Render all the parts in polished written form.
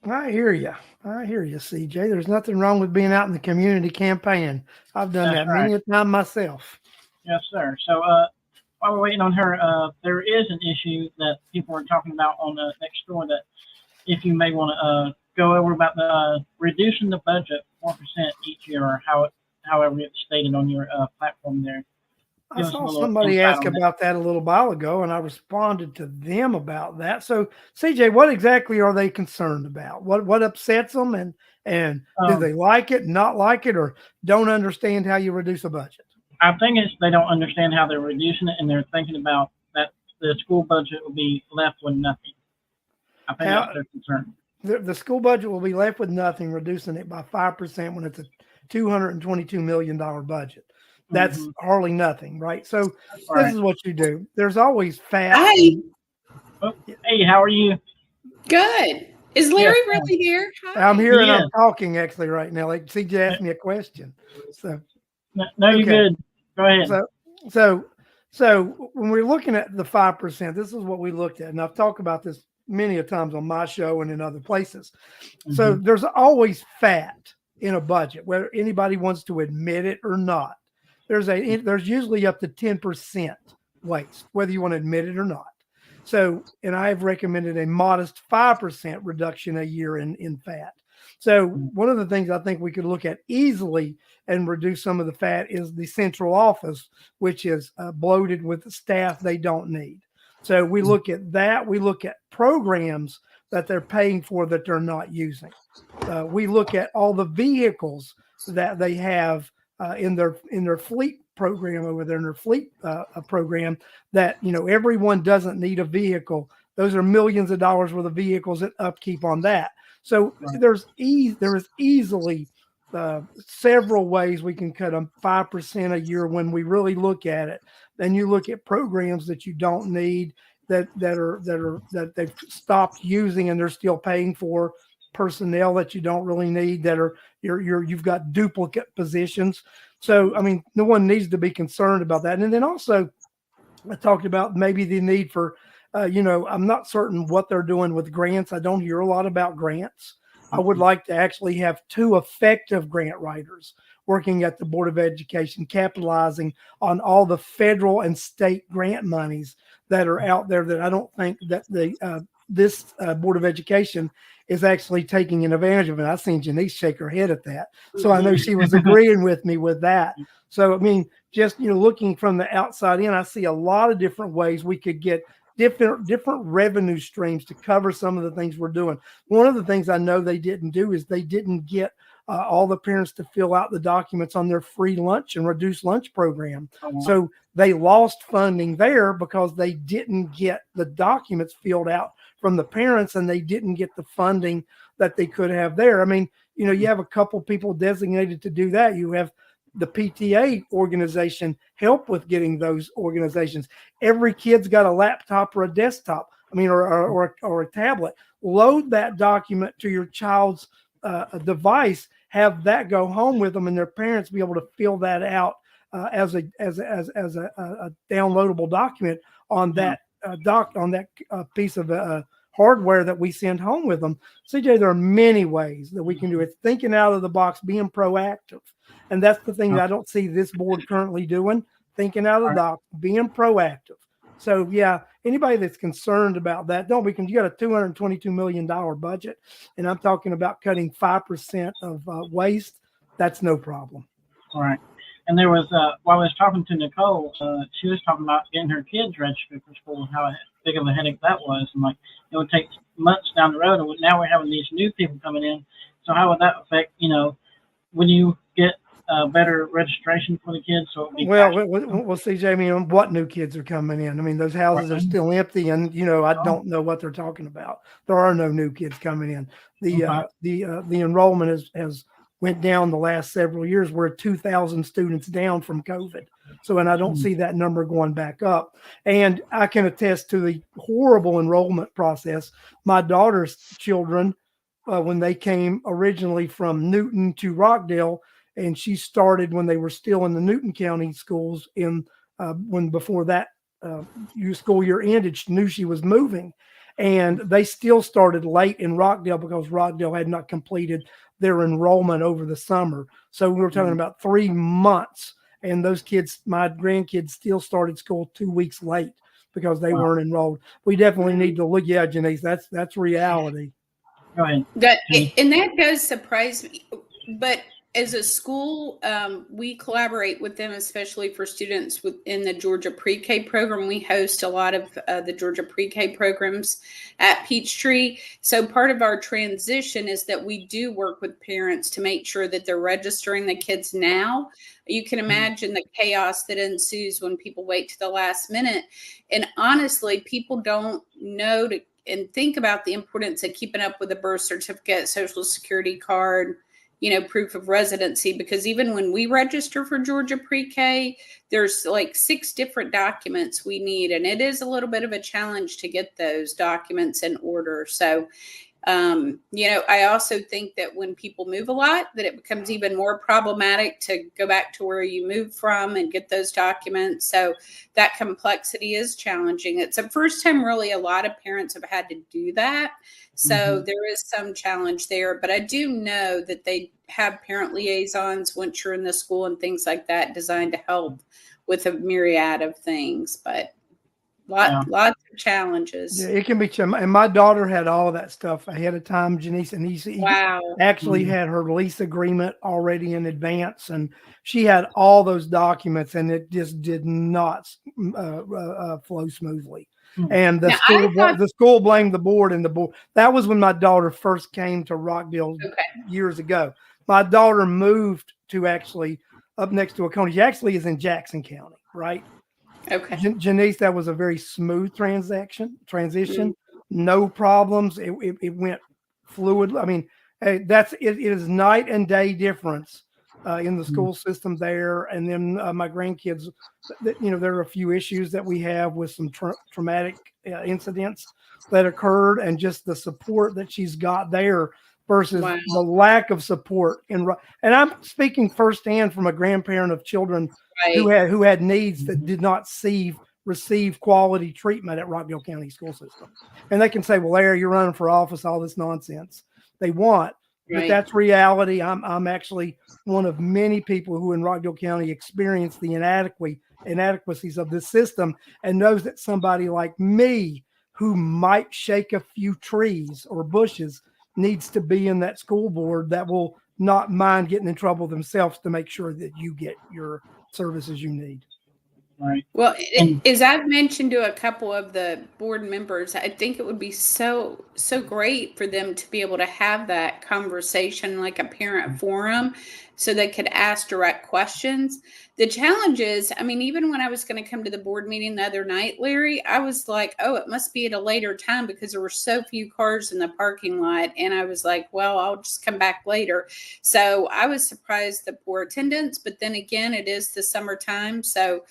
I hear you. I hear you, CJ. There's nothing wrong with being out in the community campaigning. I've done That's that right. many a time myself. Yes, sir. So, while we're waiting on her, there is an issue that people are talking about on the next door that if you may want to go over about the reducing the budget 4% each year, or however it's stated on your platform there. I Give us a saw little somebody insight ask on that. about that a little while ago, and I responded to them about that. So, CJ, what exactly are they concerned about? What upsets them, and do Um, they like it, not like it, or don't understand how you reduce a budget? I think it's they don't understand how they're reducing it, and they're thinking about that the school budget will be left with nothing. I think that's How their concern. the school budget will be left with nothing, reducing it by 5% when it's a $222 million budget. That's Mm-hmm. hardly nothing, right? So All this right. is what you do. There's always fat Hi, and Oh, hey, how are you? good. Is Yes, Larry ma'am. really there? I'm Hi. here He and I'm is. talking actually right now. Like CJ Uh, asked me a question. So No, you're okay. good. Go ahead. So so so when we're looking at the 5%, this is what we looked at. And I've talked about this many a times on my show and in other places. So Mm-hmm. there's always fat in a budget, whether anybody wants to admit it or not. There's usually up to 10% waste, whether you want to admit it or not. So, and I've recommended a modest 5% reduction a year in fat. So, one of the things I think we could look at easily and reduce some of the fat is the central office, which is bloated with staff they don't need. So, we look at that. We look at programs that they're paying for that they're not using. We look at all the vehicles that they have in their fleet program over there in their fleet program that everyone doesn't need a vehicle. Those are millions of dollars worth of vehicles and upkeep on that. So Right. there is easily several ways we can cut them 5% a year when we really look at it. Then you look at programs that you don't need that they've stopped using and they're still paying for, personnel that you don't really need that are you've got duplicate positions. So I mean, no one needs to be concerned about that. And then also I talked about maybe the need for I'm not certain what they're doing with grants. I don't hear a lot about grants. I would like to actually have two effective grant writers working at the Board of Education, capitalizing on all the federal and state grant monies that are out there that I don't think that the this Board of Education is actually taking an advantage of it. I've seen Janice shake her head at that. So I know she was agreeing with me with that. So, I mean, just, looking from the outside in, I see a lot of different ways we could get different revenue streams to cover some of the things we're doing. One of the things I know they didn't do is they didn't get all the parents to fill out the documents on their free lunch and reduced lunch program. So they lost funding there because they didn't get the documents filled out from the parents and they didn't get the funding that they could have there. I mean, you have a couple people designated to do that. You have the PTA organization help with getting those organizations. Every kid's got a laptop or a desktop. I mean, or a tablet. Load that document to your child's device. Have that go home with them, and their parents be able to fill that out as a downloadable document on that piece of hardware that we send home with them. CJ, there are many ways that we can do it. Thinking out of the box, being proactive. And that's the thing that I don't see this board currently doing, thinking out of the box, being proactive. So, yeah, anybody that's concerned about that, don't be. You got a $222 million budget, and I'm talking about cutting 5% of waste. That's no problem. All right. And there was, while I was talking to Nicole, she was talking about getting her kids registered for school and how big of a headache that was. And like, it would take months down the road. And now we're having these new people coming in. So how would that affect, when you get better registration for the kids? So it'd be well, CJ, I mean, what new kids are coming in? I mean, those houses are still empty, and I don't know what they're talking about. There are no new kids coming in. The enrollment has went down the last several years. We're 2,000 students down from COVID. So, and I don't see that number going back up. And I can attest to the horrible enrollment process. My daughter's children, when they came originally from Newton to Rockdale, and she started when they were still in the Newton County schools when before that school year ended, she knew she was moving. And they still started late in Rockdale because Rockdale had not completed their enrollment over the summer. So we were talking about 3 months, and those kids, my grandkids, still started school 2 weeks late because they weren't enrolled. We definitely need to look. Yeah, Janice, that's reality. Go ahead. And that does surprise me. But as a school, we collaborate with them, especially for students within the Georgia Pre-K program. We host a lot of the Georgia Pre-K programs at Peachtree. So part of our transition is that we do work with parents to make sure that they're registering the kids now. You can imagine the chaos that ensues when people wait to the last minute. And honestly, people don't know and think about the importance of keeping up with a birth certificate, social security card, proof of residency, because even when we register for Georgia Pre-K, there's like 6 different documents we need. And it is a little bit of a challenge to get those documents in order. So, I also think that when people move a lot, that it becomes even more problematic to go back to where you moved from and get those documents. So that complexity is challenging. It's the first time really a lot of parents have had to do that. So there is some challenge there, but I do know that they have parent liaisons once you're in the school and things like that designed to help with a myriad of things, but lots of challenges. Yeah, it can be. And my daughter had all of that stuff ahead of time, Janice, and he actually had her lease agreement already in advance, and she had all those documents, and it just did not flow smoothly. And the school blamed the board, and the board. That was when my daughter first came to Rockdale years ago. My daughter moved to actually up next to Oconee. She actually is in Jackson County, right? Okay. Janice, that was a very smooth transition. No problems. It went fluid. I mean, it is night and day difference in the school system there. And then my grandkids, there are a few issues that we have with some traumatic incidents that occurred, and just the support that she's got there versus the lack of support. And I'm speaking firsthand from a grandparent of children who had needs that did not receive quality treatment at Rockdale County school system. And they can say, well, Larry, you're running for office, all this nonsense they want. But that's reality. I'm actually one of many people who in Rockdale County experienced the inadequacies of this system, and knows that somebody like me who might shake a few trees or bushes needs to be in that school board that will not mind getting in trouble themselves to make sure that you get your services you need. Right. Well, as I've mentioned to a couple of the board members, I think it would be so great for them to be able to have that conversation, like a parent forum, so they could ask direct questions. The challenge is, I mean, even when I was going to come to the board meeting the other night, Larry, I was like, oh, it must be at a later time because there were so few cars in the parking lot. And I was like, well, I'll just come back later. So I was surprised the poor attendance, but then again, it is the summertime. So,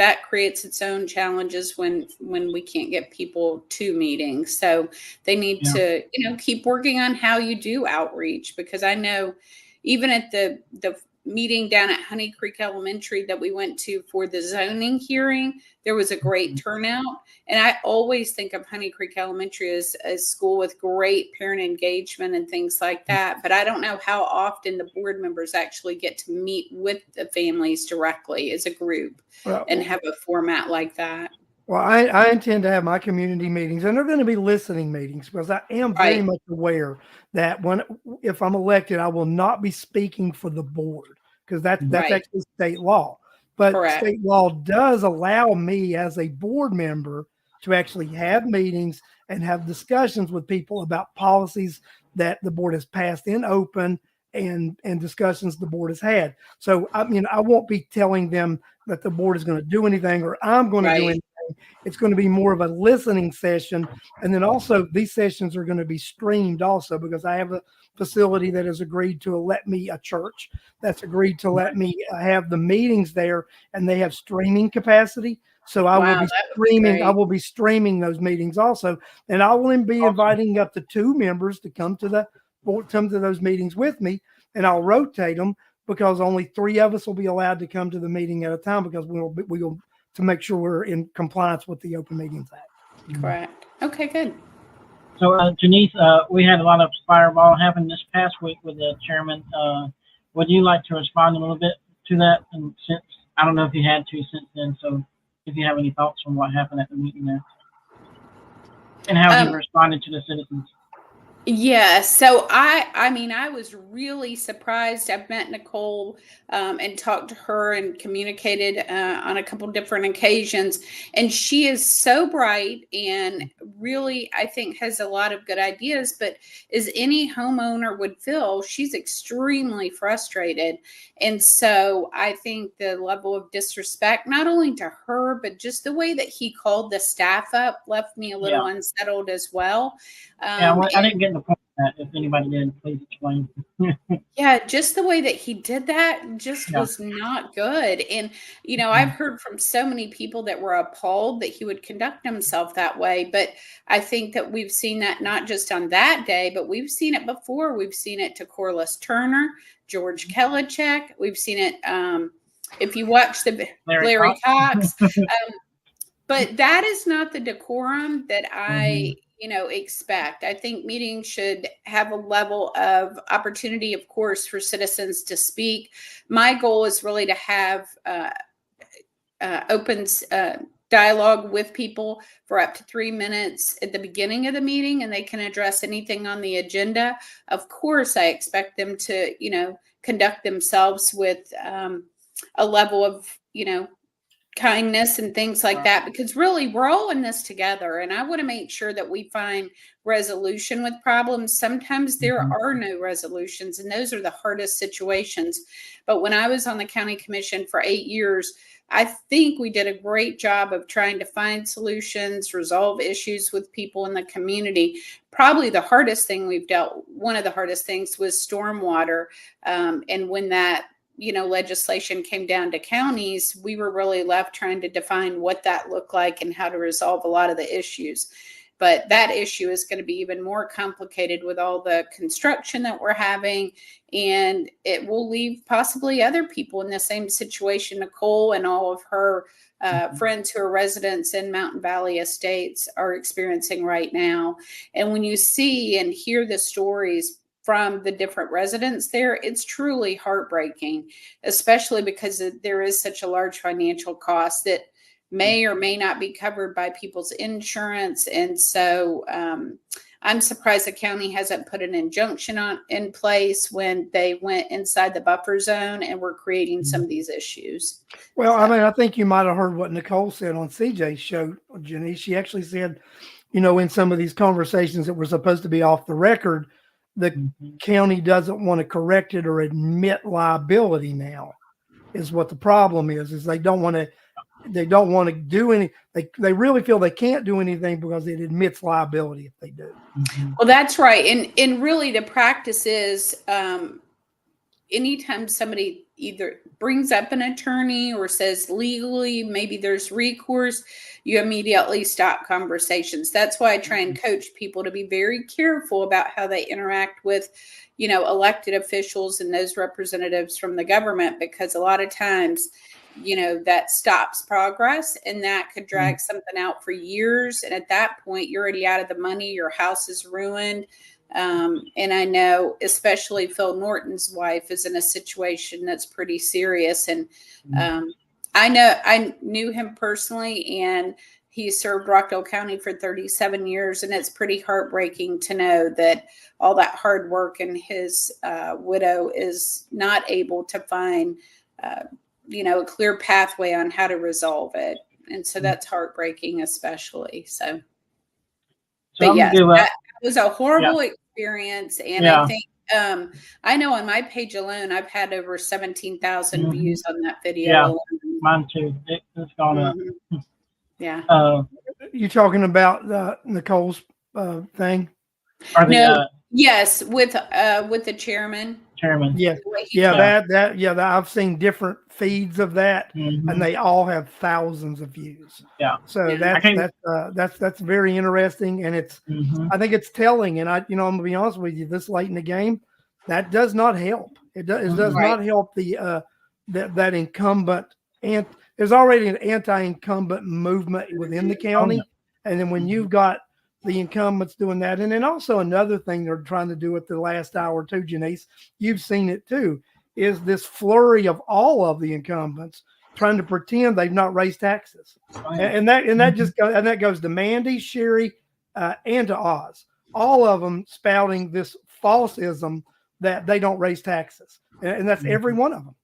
that creates its own challenges when we can't get people to meetings. So they need to, keep working on how you do outreach, because I know even at the meeting down at Honey Creek Elementary that we went to for the zoning hearing, there was a great turnout. And I always think of Honey Creek Elementary as a school with great parent engagement and things like that. But I don't know how often the board members actually get to meet with the families directly as a group and have a format like that. Well, I intend to have my community meetings, and they're going to be listening meetings, because I am very much aware that if I'm elected, I will not be speaking for the board, because that's actually state law. But state law does allow me as a board member to actually have meetings and have discussions with people about policies that the board has passed in open, and discussions the board has had. So, I mean, I won't be telling them that the board is going to do anything or I'm going to do anything. It's going to be more of a listening session. And then also these sessions are going to be streamed also, because I have a facility that has agreed to let me, a church that's agreed to let me have the meetings there, and they have streaming capacity. So I will be streaming those meetings also. And I will be inviting up to 2 members to come to those meetings with me, and I'll rotate them, because only 3 of us will be allowed to come to the meeting at a time, because we'll to make sure we're in compliance with the Open Meetings Act. Correct. Okay, good. So, Janice, we had a lot of fireball happen this past week with the chairman. Would you like to respond a little bit to that? And since I don't know if you had to since then, so if you have any thoughts on what happened at the meeting there and how he responded to the citizens. Yeah, so I mean, I was really surprised. I've met Nicole and talked to her and communicated on a couple different occasions, and she is so bright and really, I think, has a lot of good ideas. But as any homeowner would feel, she's extremely frustrated, and so I think the level of disrespect, not only to her, but just the way that he called the staff up, left me a little unsettled as well. Yeah, well, I didn't get the point of that. If anybody did, please explain. Yeah, just the way that he did that just was not good. And, you know, I've heard from so many people that were appalled that he would conduct himself that way. But I think that we've seen that not just on that day, but we've seen it before. We've seen it to Corliss Turner, George Kellichek. We've seen it, if you watch the Larry Cox. But that is not the decorum that I expect. I think meetings should have a level of opportunity, of course, for citizens to speak. My goal is really to have open dialogue with people for up to 3 minutes at the beginning of the meeting, and they can address anything on the agenda. Of course, I expect them to, conduct themselves with a level of, kindness and things like that, because really we're all in this together, and I want to make sure that we find resolution with problems. Sometimes there are no resolutions, and those are the hardest situations. But when I was on the county commission for 8 years, I think we did a great job of trying to find solutions, resolve issues with people in the community. Probably the hardest thing one of the hardest things was stormwater, and when that legislation came down to counties, we were really left trying to define what that looked like and how to resolve a lot of the issues. But that issue is going to be even more complicated with all the construction that we're having, and it will leave possibly other people in the same situation. Nicole and all of her friends who are residents in Mountain Valley Estates are experiencing right now. And when you see and hear the stories from the different residents there, it's truly heartbreaking, especially because there is such a large financial cost that may or may not be covered by people's insurance. And so I'm surprised the county hasn't put an injunction in place when they went inside the buffer zone and were creating some of these issues. Well, I mean, I think you might have heard what Nicole said on CJ's show, Jenny. She actually said, in some of these conversations that were supposed to be off the record, the county doesn't want to correct it or admit liability now is what the problem is they don't want to do any, they really feel they can't do anything because it admits liability if they do. Well, that's right. And really the practice is anytime somebody either brings up an attorney or says legally maybe there's recourse, you immediately stop conversations. That's why I try and coach people to be very careful about how they interact with, elected officials and those representatives from the government, because a lot of times, that stops progress and that could drag something out for years. And at that point, you're already out of the money. Your house is ruined. And I know especially Phil Norton's wife is in a situation that's pretty serious. And I knew him personally, and he served Rockdale County for 37 years. And it's pretty heartbreaking to know that all that hard work and his widow is not able to find, a clear pathway on how to resolve it. And so that's heartbreaking, especially. So but yes, that was a horrible experience. And I think, I know on my page alone, I've had over 17,000 views on that video. Yeah, mine too. It's gone up. Yeah. You talking about Nicole's thing? Yes, with the chairman. I've seen different feeds of that, and they all have thousands of views. Yeah. So that's very interesting, and it's I think it's telling. And I'm gonna be honest with you, this late in the game, that does not help. It does not help the that incumbent, and there's already an anti-incumbent movement within the county And then when you've got the incumbents doing that, and then also another thing they're trying to do at the last hour too, Janice, you've seen it too, is this flurry of all of the incumbents trying to pretend they've not raised taxes. And that goes to Mandy, Sherry, and to Oz. All of them spouting this falseism that they don't raise taxes. And that's every one of them.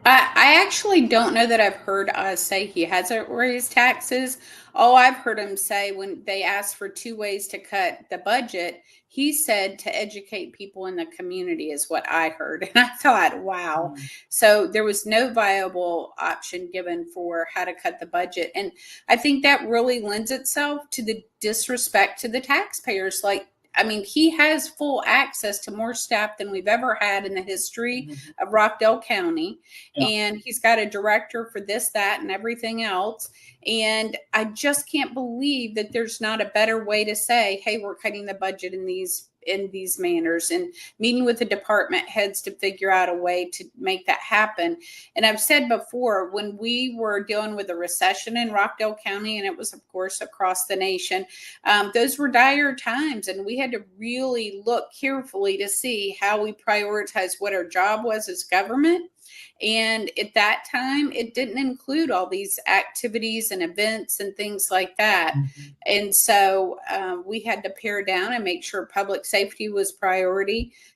I actually don't know that I've heard Oz say he hasn't raised taxes. All I've heard him say when they asked for 2 ways to cut the budget, he said to educate people in the community is what I heard. And I thought, wow. So there was no viable option given for how to cut the budget. And I think that really lends itself to the disrespect to the taxpayers. Like, I mean, he has full access to more staff than we've ever had in the history of Rockdale County. Yeah. And he's got a director for this, that, and everything else. And I just can't believe that there's not a better way to say, hey, we're cutting the budget in these manners, and meeting with the department heads to figure out a way to make that happen. And I've said before, when we were dealing with a recession in Rockdale County, and it was, of course, across the nation, those were dire times, and we had to really look carefully to see how we prioritize what our job was as government. And at that time, it didn't include all these activities and events and things like that. And so we had to pare down and make sure public safety was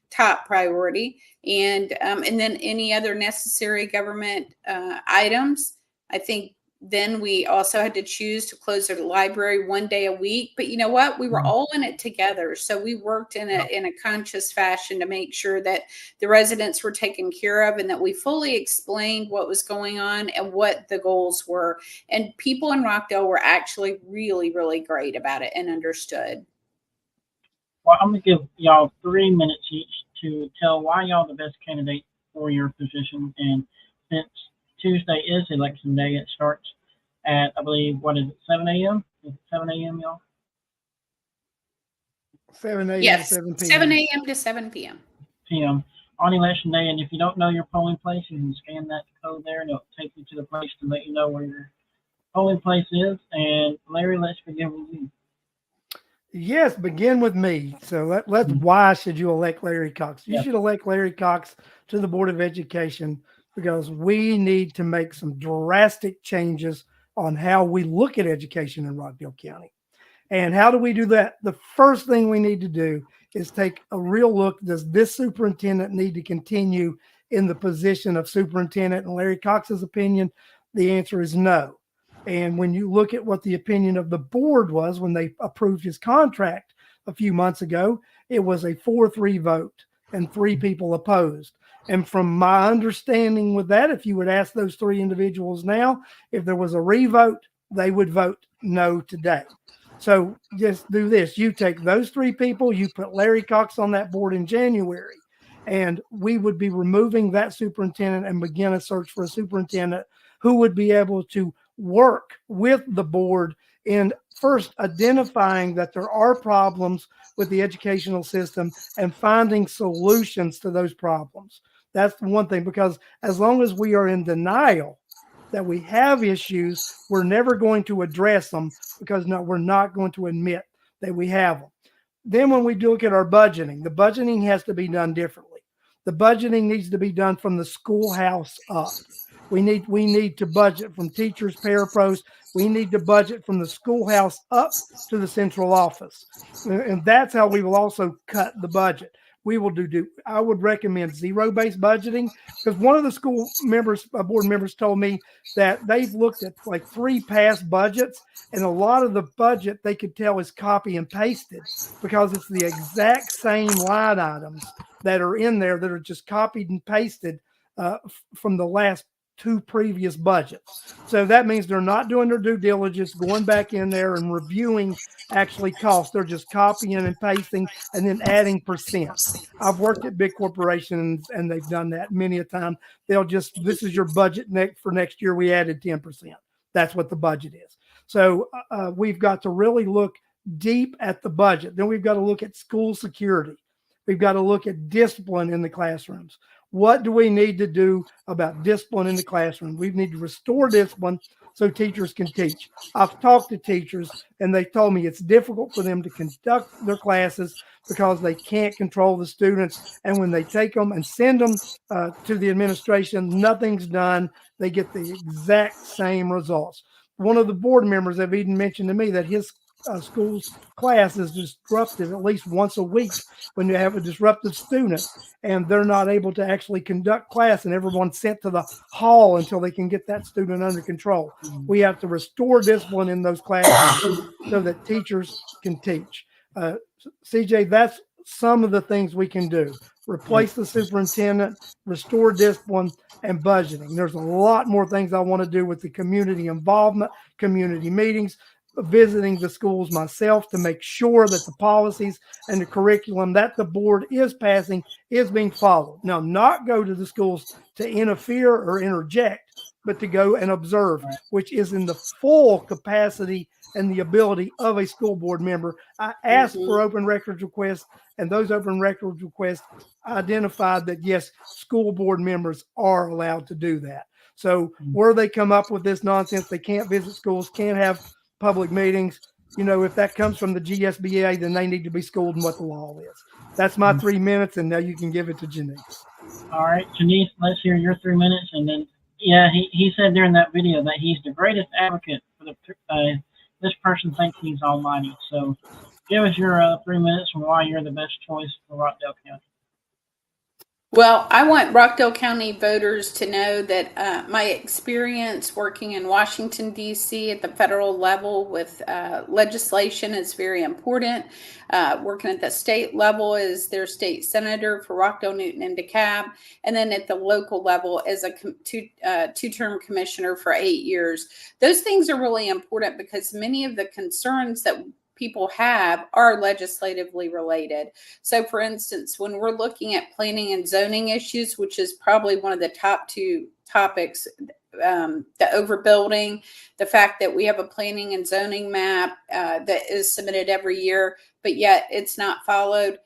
top priority. And then any other necessary government items. I think then we also had to choose to close the library 1 day a week. But you know what? We were all in it together. So we worked in a conscious fashion to make sure that the residents were taken care of, and that we fully explained what was going on and what the goals were. And people in Rockdale were actually really, really great about it and understood. Well, I'm going to give y'all 3 minutes each to tell why y'all the best candidate for your position. And since Tuesday is election day, it starts at, I believe, 7 a.m.? Is it 7 a.m., y'all? 7 a.m. Yes, to 7 p.m. 7 a.m. to 7 p.m. On election day. And if you don't know your polling place, you can scan that code there, and it'll take you to the place to let you know where your polling place is. And Larry, let's begin with you. Yes, begin with me. So why should you elect Larry Cox? You should elect Larry Cox to the Board of Education because we need to make some drastic changes on how we look at education in Rockdale County. And how do we do that? The first thing we need to do is take a real look. Does this superintendent need to continue in the position of superintendent? In Larry Cox's opinion, the answer is no. And when you look at what the opinion of the board was when they approved his contract a few months ago, it was a 4-3 vote and 3 people opposed. And from my understanding with that, if you would ask those 3 individuals now, if there was a revote, they would vote no today. So just do this. You take those 3 people, you put Larry Cox on that board in January, and we would be removing that superintendent and begin a search for a superintendent who would be able to work with the board in first identifying that there are problems with the educational system and finding solutions to those problems. That's the one thing, because as long as we are in denial that we have issues, we're never going to address them, because we're not going to admit that we have them. Then when we look at our budgeting, the budgeting has to be done differently. The budgeting needs to be done from the schoolhouse up. We need to budget from teachers, parapros. We need to budget from the schoolhouse up to the central office. And that's how we will also cut the budget. We will I would recommend zero-based budgeting, because one of the board members told me that they've looked at like 3 past budgets, and a lot of the budget they could tell is copy and pasted, because it's the exact same line items that are in there that are just copied and pasted from the last 2 previous budgets. So that means they're not doing their due diligence, going back in there and reviewing actually costs. They're just copying and pasting and then adding percent. I've worked at big corporations and they've done that many a time. This is your budget for next year. We added 10%. That's what the budget is. So we've got to really look deep at the budget. Then we've got to look at school security. We've got to look at discipline in the classrooms. What do we need to do about discipline in the classroom? We need to restore discipline so teachers can teach. I've talked to teachers and they told me it's difficult for them to conduct their classes because they can't control the students. And when they take them and send them to the administration, nothing's done. They get the exact same results. One of the board members have even mentioned to me that his school's class is disruptive at least once a week when you have a disruptive student and they're not able to actually conduct class and everyone's sent to the hall until they can get that student under control. We have to restore discipline in those classes so that teachers can teach. CJ, that's some of the things we can do. Replace the superintendent, restore discipline, and budgeting. There's a lot more things I want to do with the community involvement, community meetings, visiting the schools myself to make sure that the policies and the curriculum that the board is passing is being followed. Now, not go to the schools to interfere or interject, but to go and observe, which is in the full capacity and the ability of a school board member. I asked for open records requests, and those open records requests identified that, yes, school board members are allowed to do that. So where they come up with this nonsense, they can't visit schools, can't have public meetings. You know, if that comes from the GSBA, then they need to be schooled in what the law is. That's my 3 minutes, and now you can give it to Janice. All right, Janice, let's hear your 3 minutes. And then, yeah, he said during that video that he's the greatest advocate for the this person thinks he's almighty. So give us your 3 minutes and why you're the best choice for Rockdale County. Well, I want Rockdale County voters to know that my experience working in Washington, D.C. at the federal level with legislation is very important. Working at the state level as their state senator for Rockdale, Newton, and DeKalb, and then at the local level as a two-term commissioner for 8 years. Those things are really important because many of the concerns that people have are legislatively related. So for instance, when we're looking at planning and zoning issues, which is probably one of the top two topics, the overbuilding, the fact that we have a planning and zoning map that is submitted every year, but yet it's not followed.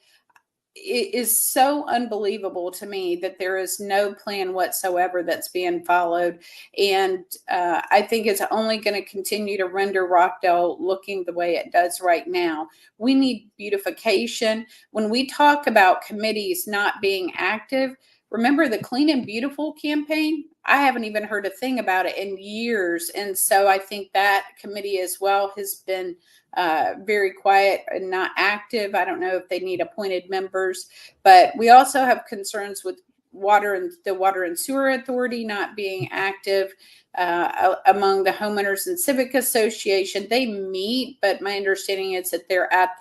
It is so unbelievable to me that there is no plan whatsoever that's being followed. And I think it's only going to continue to render Rockdale looking the way it does right now. We need beautification. When we talk about committees not being active, remember the Clean and Beautiful campaign? I haven't even heard a thing about it in years. And so I think that committee as well has been very quiet and not active. I don't know if they need appointed members, but we also have concerns with the Water and Sewer Authority not being active among the homeowners and civic association. They meet, but my understanding is that they're at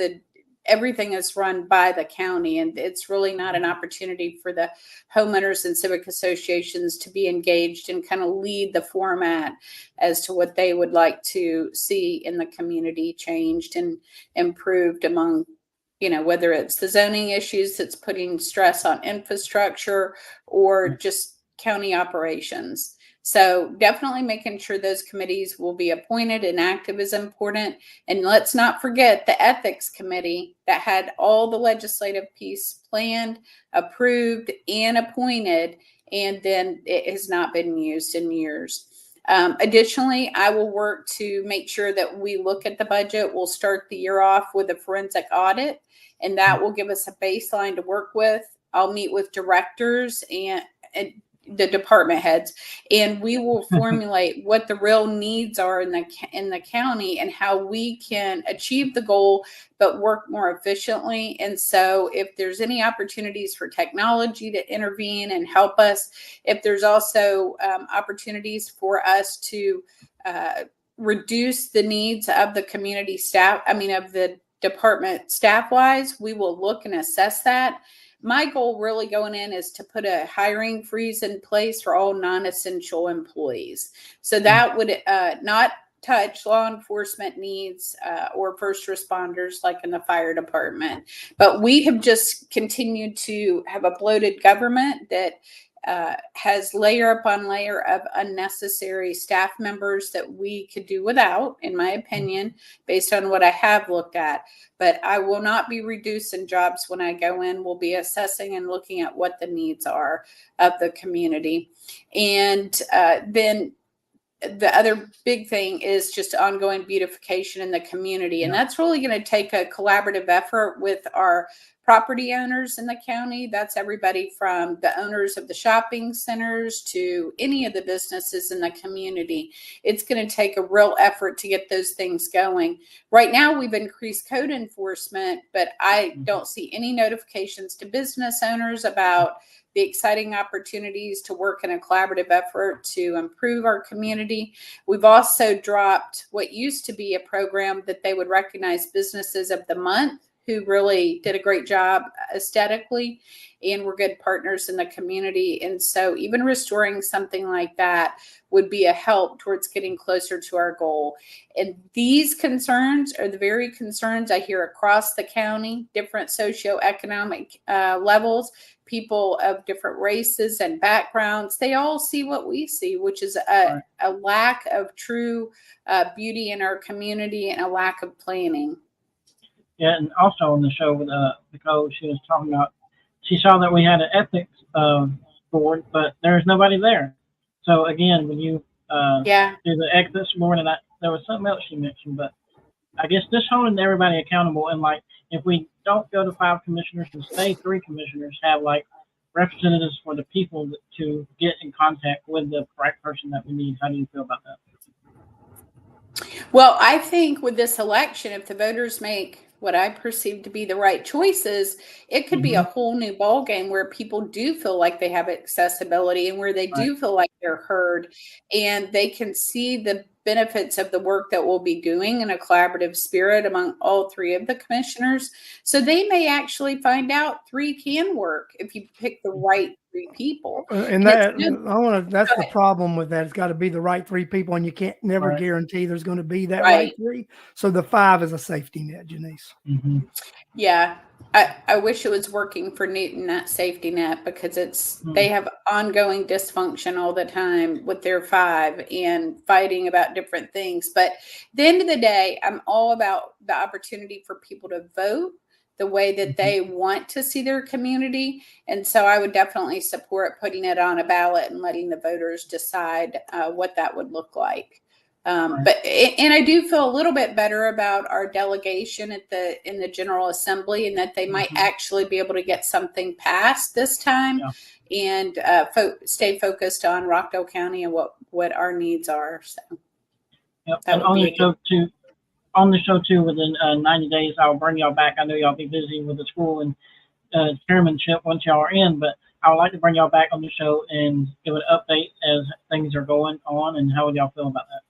everything is run by the county, and it's really not an opportunity for the homeowners and civic associations to be engaged and kind of lead the format as to what they would like to see in the community changed and improved among, whether it's the zoning issues that's putting stress on infrastructure or just county operations. So definitely making sure those committees will be appointed and active is important. And let's not forget the ethics committee that had all the legislative piece planned, approved, and appointed, and then it has not been used in years. Additionally, I will work to make sure that we look at the budget. We'll start the year off with a forensic audit, and that will give us a baseline to work with. I'll meet with directors and the department heads, and we will formulate what the real needs are in the county and how we can achieve the goal but work more efficiently. And so if there's any opportunities for technology to intervene and help us, if there's also opportunities for us to reduce the needs of the community staff, of the department staff wise, we will look and assess that. My goal really going in is to put a hiring freeze in place for all non-essential employees. So that would not touch law enforcement needs or first responders like in the fire department. But we have just continued to have a bloated government that has layer upon layer of unnecessary staff members that we could do without, in my opinion, based on what I have looked at. But I will not be reducing jobs when I go in. We'll be assessing and looking at what the needs are of the community. And then the other big thing is just ongoing beautification in the community. And that's really going to take a collaborative effort with our property owners in the county. That's everybody from the owners of the shopping centers to any of the businesses in the community. It's going to take a real effort to get those things going. Right now, we've increased code enforcement, but I don't see any notifications to business owners about the exciting opportunities to work in a collaborative effort to improve our community. We've also dropped what used to be a program that they would recognize businesses of the month who really did a great job aesthetically and were good partners in the community. And so even restoring something like that would be a help towards getting closer to our goal. And these concerns are the very concerns I hear across the county, different socioeconomic levels, people of different races and backgrounds. They all see what we see, which is a lack of true beauty in our community and a lack of planning. Yeah, and also on the show with Nicole, she was talking about, she saw that we had an ethics board, but there's nobody there. So again, when you do the ethics board, and there was something else she mentioned, but I guess just holding everybody accountable, and like if we don't go to 5 commissioners and stay 3 commissioners, have like representatives for the people to get in contact with the right person that we need. How do you feel about that? Well, I think with this election, if the voters make what I perceive to be the right choices, it could be a whole new ballgame where people do feel like they have accessibility and where they do feel like they're heard and they can see the benefits of the work that we'll be doing in a collaborative spirit among all 3 of the commissioners. So they may actually find out 3 can work if you pick the right 3 people. And that that's the problem with that. It's got to be the right 3 people, and you can't never guarantee there's going to be that right 3. So the 5 is a safety net, Janice. Yeah. I wish it was working for Newton, that safety net, because they have ongoing dysfunction all the time with their 5 and fighting about different things. But at the end of the day, I'm all about the opportunity for people to vote the way that they want to see their community. And so I would definitely support putting it on a ballot and letting the voters decide what that would look like. And I do feel a little bit better about our delegation in the General Assembly, and that they might actually be able to get something passed this time and stay focused on Rockdale County and what our needs are. So and on the show too, within 90 days, I'll bring y'all back. I know y'all be busy with the school and chairmanship once y'all are in, but I would like to bring y'all back on the show and give an update as things are going on. And how would y'all feel about that?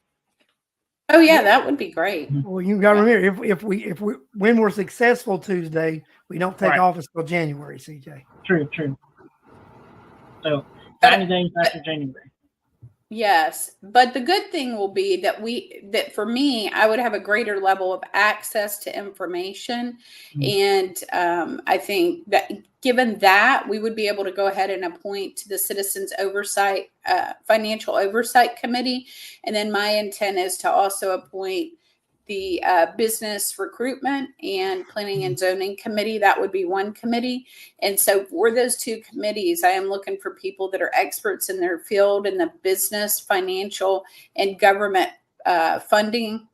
Oh yeah, that would be great. Well, you got to remember, when we're successful Tuesday, we don't take office till January, CJ. True. So 90 days after January. Yes, but the good thing will be that for me, I would have a greater level of access to information, and I think that given that, we would be able to go ahead and appoint to the Citizens Oversight Financial Oversight Committee, and then my intent is to also appoint the Business Recruitment and Planning and Zoning Committee. That would be one committee. And so for those 2 committees, I am looking for people that are experts in their field in the business, financial, and government funding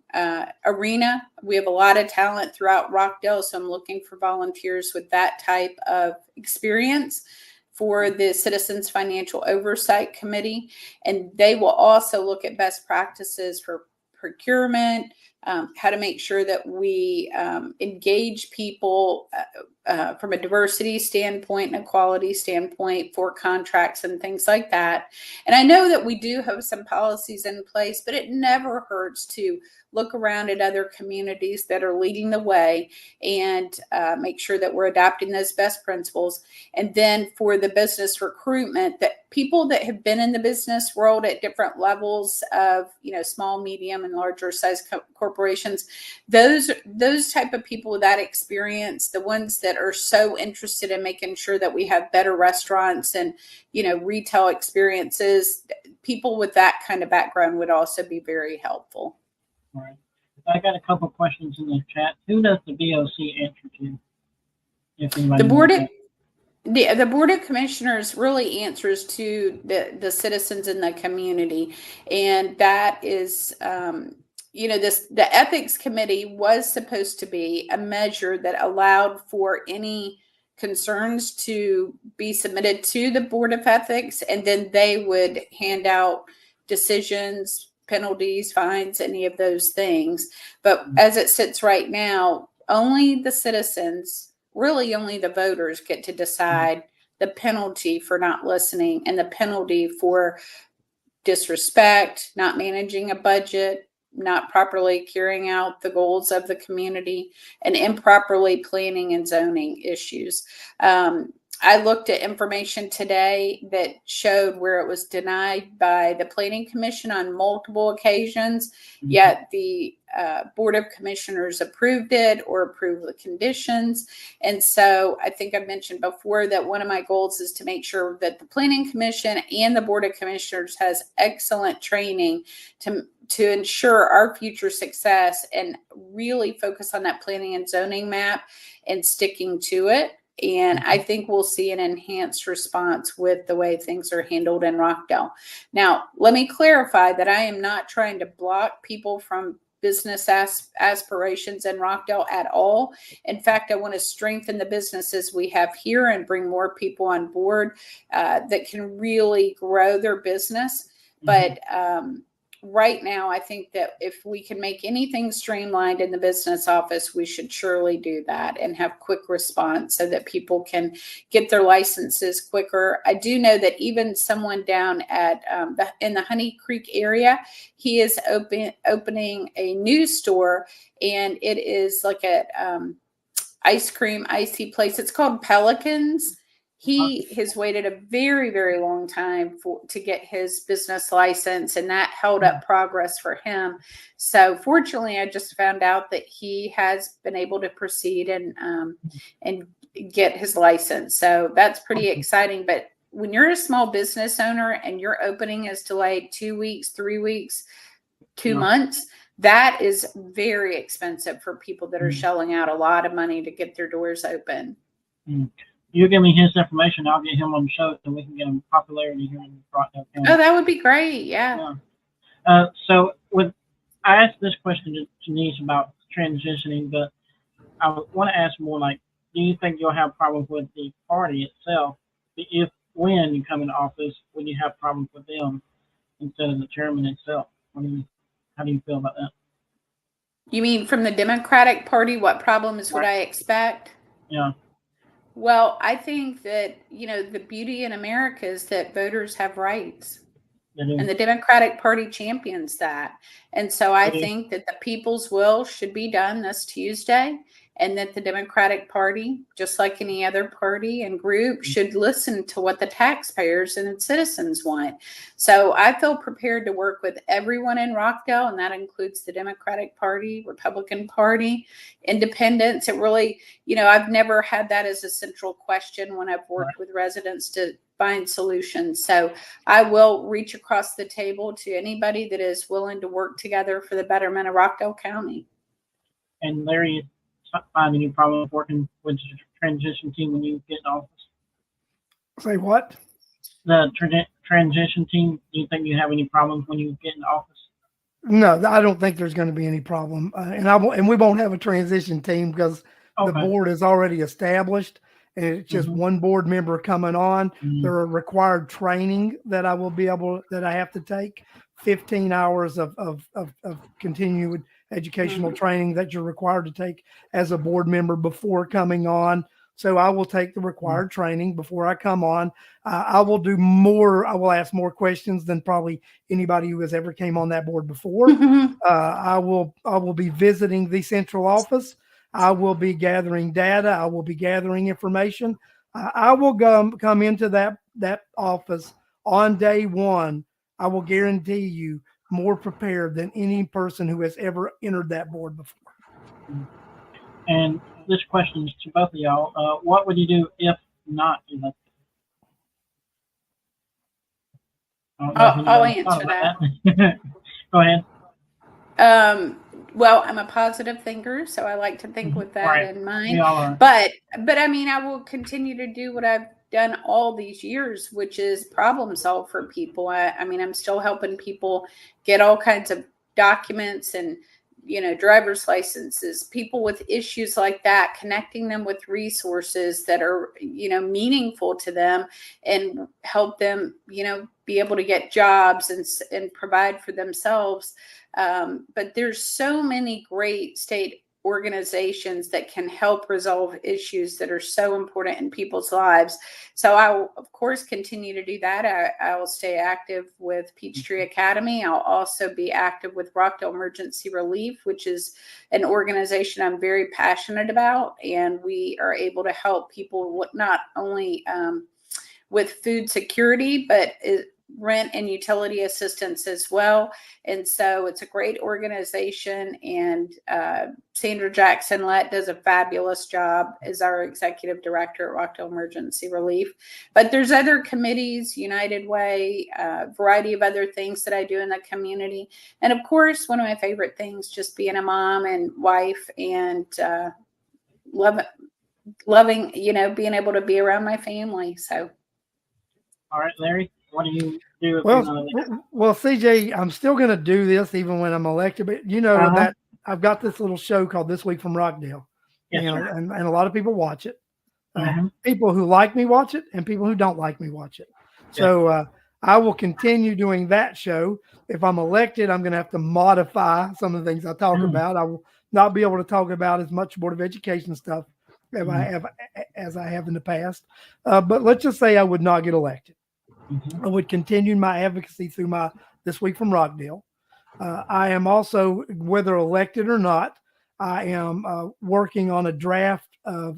arena. We have a lot of talent throughout Rockdale, so I'm looking for volunteers with that type of experience for the Citizens Financial Oversight Committee. And they will also look at best practices for procurement, how to make sure that we engage people from a diversity standpoint and a quality standpoint for contracts and things like that. And I know that we do have some policies in place, but it never hurts to look around at other communities that are leading the way and make sure that we're adopting those best principles. And then for the business recruitment, that people that have been in the business world at different levels of, small, medium, and larger size corporations corporations, those type of people with that experience, the ones that are so interested in making sure that we have better restaurants and, retail experiences, people with that kind of background would also be very helpful. All right. I got a couple questions in the chat. Who does the BOC answer to? If anybody The board knows of that. the Board of Commissioners really answers to the citizens in the community, and that is, the Ethics Committee was supposed to be a measure that allowed for any concerns to be submitted to the Board of Ethics, and then they would hand out decisions, penalties, fines, any of those things. But as it sits right now, only the citizens, really only the voters, get to decide the penalty for not listening and the penalty for disrespect, not managing a budget, not properly carrying out the goals of the community, and improperly planning and zoning issues. I looked at information today that showed where it was denied by the Planning Commission on multiple occasions, yet the Board of Commissioners approved it or approved the conditions. And so I think I mentioned before that one of my goals is to make sure that the Planning Commission and the Board of Commissioners has excellent training to ensure our future success and really focus on that planning and zoning map and sticking to it. And I think we'll see an enhanced response with the way things are handled in Rockdale. Now, let me clarify that I am not trying to block people from business aspirations in Rockdale at all. In fact, I want to strengthen the businesses we have here and bring more people on board that can really grow their business. But right now, I think that if we can make anything streamlined in the business office, we should surely do that and have quick response so that people can get their licenses quicker. I do know that even someone down at in the Honey Creek area, he is opening a new store, and it is like a ice cream icy place. It's called Pelicans. He has waited a very, very long time to get his business license, and that held up progress for him. So fortunately, I just found out that he has been able to proceed and get his license. So that's pretty exciting. But when you're a small business owner and your opening is delayed 2 weeks, 3 weeks, 2 months, that is very expensive for people that are shelling out a lot of money to get their doors open. You give me his information, I'll get him on the show so we can get him popularity here in Rockdale County. Oh, that would be great. Yeah. So I asked this question to Denise about transitioning, but I want to ask more like, do you think you'll have problems with the party itself when you come into office, when you have problems with them instead of the chairman itself? How do you feel about that? You mean from the Democratic Party? What problems would I expect? Yeah. Well, I think that, the beauty in America is that voters have rights. And the Democratic Party champions that. And so I think that the people's will should be done this Tuesday, and that the Democratic Party, just like any other party and group, should listen to what the taxpayers and the citizens want. So I feel prepared to work with everyone in Rockdale, and that includes the Democratic Party, Republican Party, independents. It really, I've never had that as a central question when I've worked with residents to find solutions. So I will reach across the table to anybody that is willing to work together for the betterment of Rockdale County. And Larry, find any problem working with the transition team when you get in office? Say what? The transition team, do you think you have any problems when you get in office? No, I don't think there's going to be any problem. And we won't have a transition team because the board is already established, and it's just one board member coming on. There are required training that I have to take, 15 hours of continued educational training that you're required to take as a board member before coming on. So I will take the required training before I come on. I will do more. I will ask more questions than probably anybody who has ever came on that board before. I will be visiting the central office. I will be gathering data. I will be gathering information. I will come into that office on day one. I will guarantee you more prepared than any person who has ever entered that board before. And this question is to both of y'all. What would you do if not elected? I'll answer that. Go ahead. Well, I'm a positive thinker, so I like to think with that Right. in mind. We all are. But I mean, I will continue to do what I've done all these years, which is problem solve for people. I mean, I'm still helping people get all kinds of documents and, you know, driver's licenses, people with issues like that, connecting them with resources that are, you know, meaningful to them and help them, you know, be able to get jobs and provide for themselves. But there's so many great state organizations that can help resolve issues that are so important in people's lives. So I will, of course, continue to do that. I will stay active with Peachtree Academy. I'll also be active with Rockdale Emergency Relief, which is an organization I'm very passionate about. And we are able to help people not only with food security, but rent and utility assistance as well. And so it's a great organization, and Sandra Jackson-Lett does a fabulous job as our executive director at Rockdale Emergency Relief. But there's other committees, United Way, a variety of other things that I do in the community. And of course, one of my favorite things, just being a mom and wife and loving, you know, being able to be around my family. So. All right, Larry, what do you do? Well, CJ, I'm still going to do this even when I'm elected, but you know that I've got this little show called This Week from Rockdale, yes, you know, and a lot of people watch it. Mm-hmm. People who like me watch it, and people who don't like me watch it. So I will continue doing that show. If I'm elected, I'm going to have to modify some of the things I talk about. I will not be able to talk about as much Board of Education stuff as I have in the past. But let's just say I would not get elected. I would continue my advocacy through my This Week from Rockdale. I am also, whether elected or not, I am working on a draft of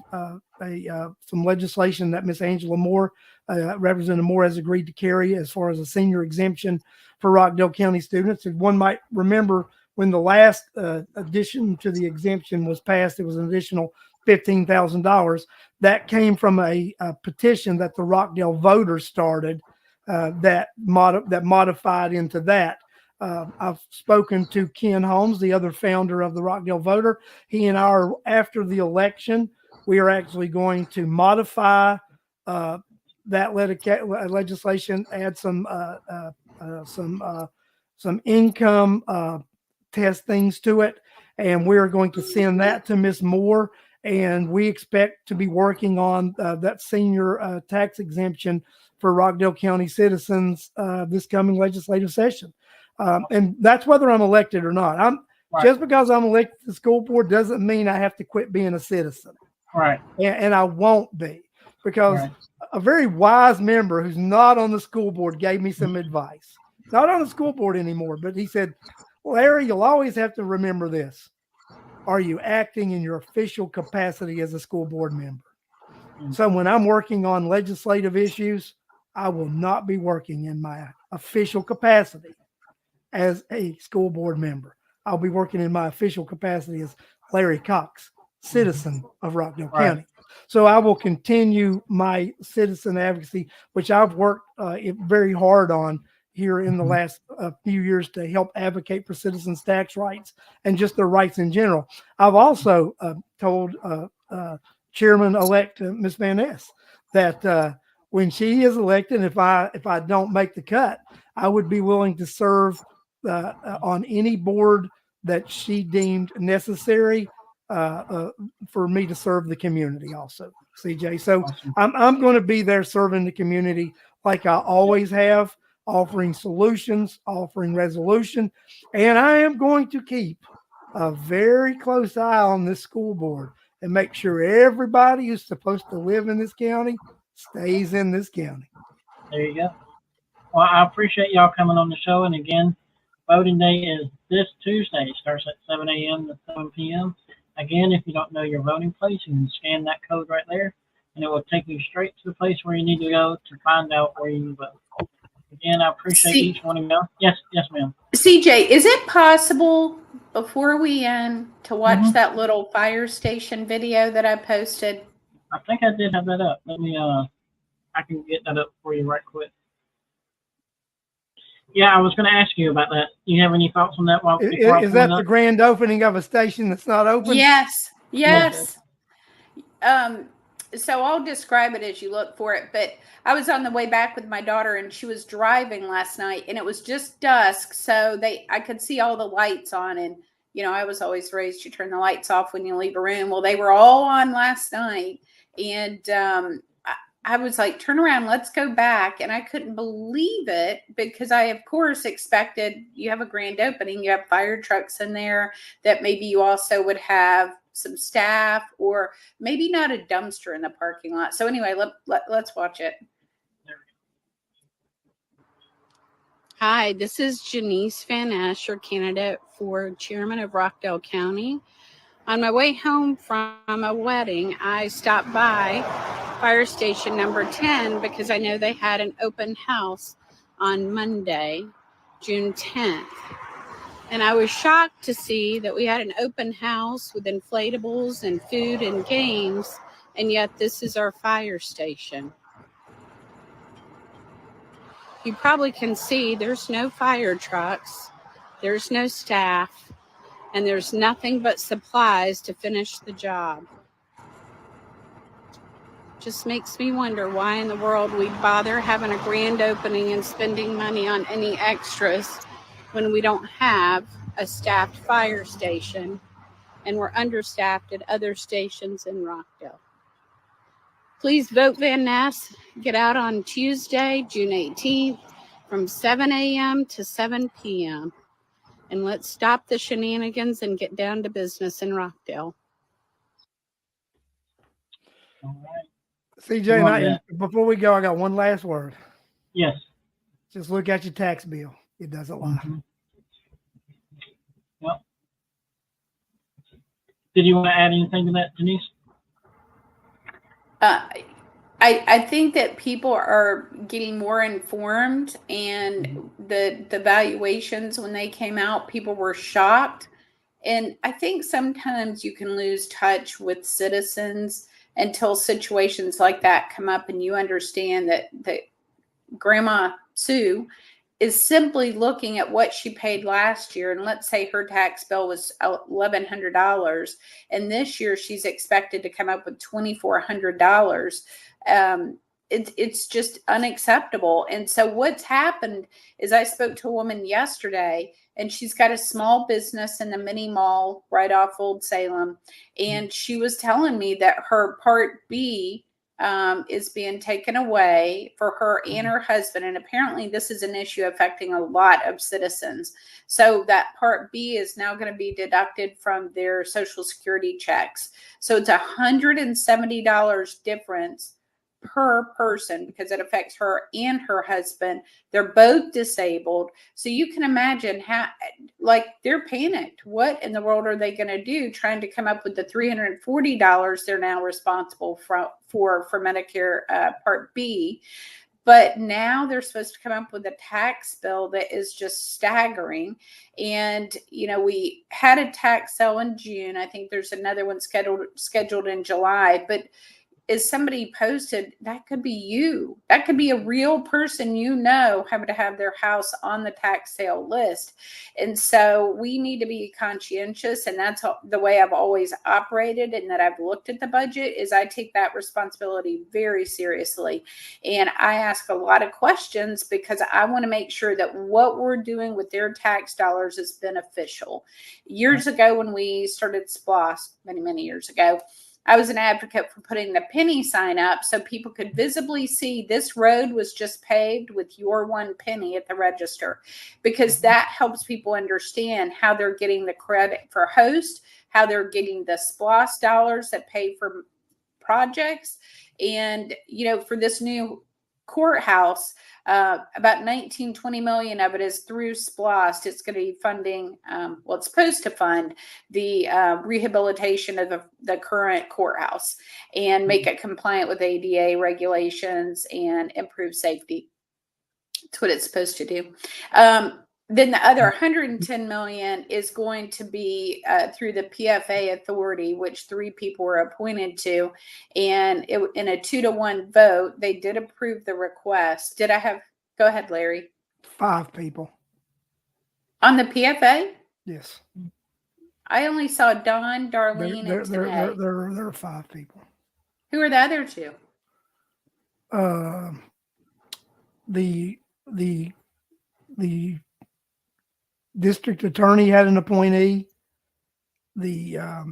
some legislation that Miss Angela Moore, Representative Moore, has agreed to carry as far as a senior exemption for Rockdale County students. And one might remember when the last addition to the exemption was passed, it was an additional $15,000. That came from a petition that the Rockdale voters started that modified into that. I've spoken to Ken Holmes, the other founder of the Rockdale Voter. He and I are, after the election, we are actually going to modify that legislation, add some income test things to it, and we are going to send that to Miss Moore. And we expect to be working on that senior tax exemption for Rockdale County citizens this coming legislative session. And that's whether I'm elected or not. Just because I'm elected to the school board doesn't mean I have to quit being a citizen. Right. And I won't be, because a very wise member who's not on the school board gave me some advice. Not on the school board anymore, but he said, Larry, you'll always have to remember this. Are you acting in your official capacity as a school board member? So when I'm working on legislative issues, I will not be working in my official capacity as a school board member. I'll be working in my official capacity as Larry Cox, citizen of Rockdale County. So I will continue my citizen advocacy, which I've worked very hard on here in the last few years to help advocate for citizens' tax rights and just their rights in general. I've also told Chairman-elect Ms. Van Ness that when she is elected, if I don't make the cut, I would be willing to serve on any board that she deemed necessary for me to serve the community also, CJ. So I'm going to be there serving the community like I always have, offering solutions, offering resolution. And I am going to keep a very close eye on this school board and make sure everybody who's supposed to live in this county stays in this county. There you go. Well, I appreciate y'all coming on the show. And again, voting day is this Tuesday. It starts at 7 a.m. to 7 p.m. Again, if you don't know your voting place, you can scan that code right there, and it will take you straight to the place where you need to go to find out where you vote. Again, I appreciate each one of y'all. Yes, ma'am. CJ, is it possible before we end to watch Mhm. that little fire station video that I posted? I think I did have that up. Let me, I can get that up for you right quick. Yeah, I was going to ask you about that. You have any thoughts on that before I Is pull it that the up? grand opening of a station that's not open? Yes, Yes. yes. So I'll describe it as you look for it. But I was on the way back with my daughter, and she was driving last night, and it was just dusk, so I could see all the lights on. And I was always raised you turn the lights off when you leave a room. Well, they were all on last night, and I was like, turn around, let's go back. And I couldn't believe it because I, of course, expected you have a grand opening, you have fire trucks in there, that maybe you also would have some staff or maybe not a dumpster in the parking lot. So anyway, let's watch it. Hi, this is Janice Van Asher, candidate for chairman of Rockdale County. On my way home from a wedding, I stopped by fire station number 10 because I know they had an open house on Monday, June 10th. And I was shocked to see that we had an open house with inflatables and food and games, and yet this is our fire station. You probably can see there's no fire trucks, there's no staff, and there's nothing but supplies to finish the job. Just makes me wonder why in the world we bother having a grand opening and spending money on any extras when we don't have a staffed fire station and we're understaffed at other stations in Rockdale. Please vote Van Ness. Get out on Tuesday, June 18th from 7 a.m. to 7 p.m. And let's stop the shenanigans and get down to business in Rockdale. All right. CJ, before we go, I got one last word. Yes. Just look at your tax bill. It doesn't lie. Mm-hmm. Yep. Did you want to add anything to that, Denise? I think that people are getting more informed, and the valuations when they came out, people were shocked. And I think sometimes you can lose touch with citizens until situations like that come up and you understand that Grandma Sue is simply looking at what she paid last year. And let's say her tax bill was $1,100. And this year she's expected to come up with $2,400. It's just unacceptable. And so what's happened is I spoke to a woman yesterday, and she's got a small business in the mini mall right off Old Salem. And she was telling me that her Part B is being taken away for her and her husband. And apparently this is an issue affecting a lot of citizens. So that Part B is now going to be deducted from their Social Security checks. So it's $170 difference per person because it affects her and her husband. They're both disabled. So you can imagine how, like, they're panicked. What in the world are they going to do trying to come up with the $340 they're now responsible for Medicare Part B? But now they're supposed to come up with a tax bill that is just staggering. And, we had a tax sale in June. I think there's another one scheduled in July. But as somebody posted, that could be you. That could be a real person having to have their house on the tax sale list. And so we need to be conscientious. And that's the way I've always operated, and that I've looked at the budget, is I take that responsibility very seriously. And I ask a lot of questions because I want to make sure that what we're doing with their tax dollars is beneficial. Years ago, when we started SPLOST, many, many years ago, I was an advocate for putting the penny sign up so people could visibly see this road was just paved with your 1 penny at the register, because that helps people understand how they're getting the credit for host, how they're getting the SPLOST dollars that pay for projects. And, for this new courthouse, about 19-20 million of it is through SPLOST. It's going to be funding, it's supposed to fund the rehabilitation of the current courthouse and make it compliant with ADA regulations and improve safety. That's what it's supposed to do. then the other 110 million is going to be through the PFA authority, which 3 people were appointed to, and in a 2-to-1 vote, they did approve the request. Go ahead, Larry. 5 people. On the PFA? Yes. I only saw Dawn, Darlene, and Tanae. There are 5 people. Who are the other 2? The district attorney had an appointee. I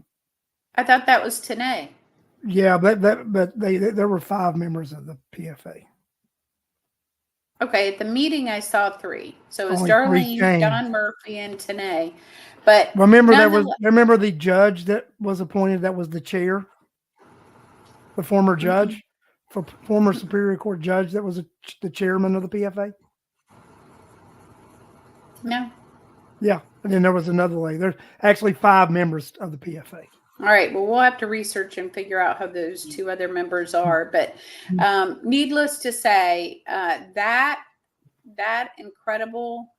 thought that was Tanae. Yeah, but there were 5 members of the PFA. Okay, at the meeting I saw 3. So it was Only 3 Darlene, came. Don Murphy, and Tanae. But remember the judge that was appointed, that was the chair, the former judge, former Superior Court judge that was the chairman of the PFA. No. Yeah, and then there was another lady. There's actually 5 members of the PFA. All right. Well, we'll have to research and figure out how those 2 other members are. But needless to say, that incredible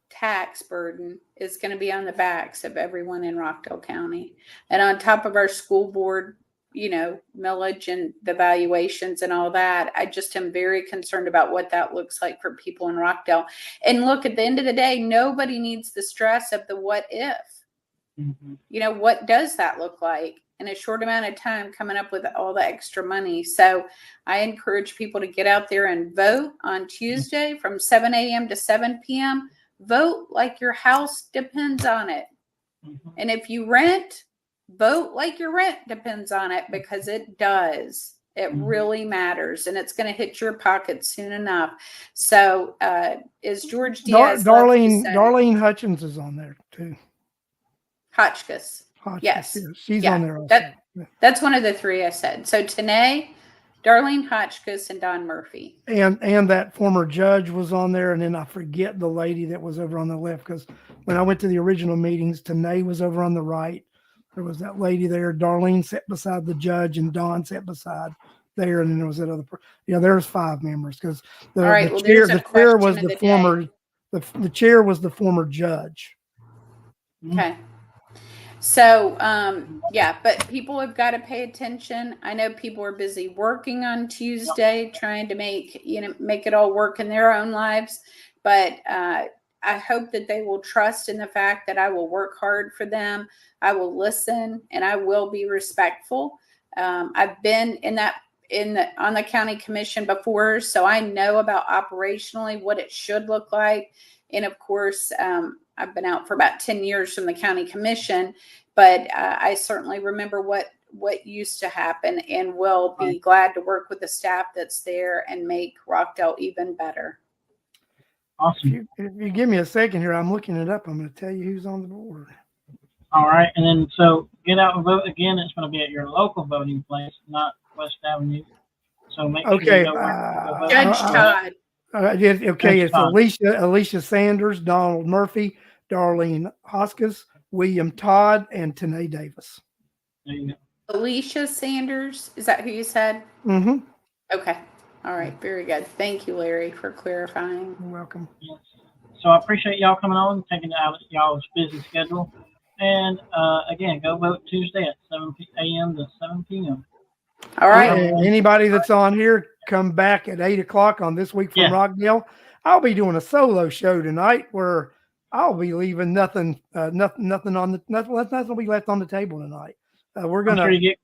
tax burden is going to be on the backs of everyone in Rockdale County, and on top of our school board, millage and the valuations and all that. I just am very concerned about what that looks like for people in Rockdale. And look, at the end of the day, nobody needs the stress of the what if. What does that look like in a short amount of time, coming up with all the extra money? So I encourage people to get out there and vote on Tuesday from 7 a.m. to 7 p.m. Vote like your house depends on it. And if you rent, vote like your rent depends on it, because it does. It really matters, and it's going to hit your pocket soon enough. So is George Diaz? Darlene Hutchins is on there too. Hotchkiss. Yes. Yeah, she's on there also. That's one of the 3 I said. So Tanae, Darlene Hotchkiss, and Don Murphy. And that former judge was on there. And then I forget the lady that was over on the left, because when I went to the original meetings, Tanae was over on the right. There was that lady there. Darlene sat beside the judge, and Don sat beside there. And then there was that other person. There's 5 members, because the chair was the chair was the former judge. Okay. So, but people have got to pay attention. I know people are busy working on Tuesday, trying to make it all work in their own lives. But I hope that they will trust in the fact that I will work hard for them. I will listen, and I will be respectful. I've been on the county commission before, so I know about operationally what it should look like. And of course, I've been out for about 10 years from the county commission, but I certainly remember what used to happen, and will be glad to work with the staff that's there and make Rockdale even better. Awesome. If you give me a second here, I'm looking it up. I'm going to tell you who's on the board. All right. And then, so get out and vote again. It's going to be at your local voting place, not West Avenue. So make sure you go Judge Todd. It's Alicia Sanders, Donald Murphy, Darlene Hoskins, William Todd, and Tanae Davis. There you go. Alicia Sanders, is that who you said? Mm-hmm. Okay. All right. Very good. Thank you, Larry, for clarifying. You're welcome. Yes. So I appreciate y'all coming on, taking out y'all's busy schedule. And again, go vote Tuesday at 7 a.m. to 7 p.m. All right. Anybody that's on here, come back at 8 o'clock on This Week from Rockdale. I'll be doing a solo show tonight where I'll be leaving nothing will be left on the table tonight. We're gonna. I'm sure you get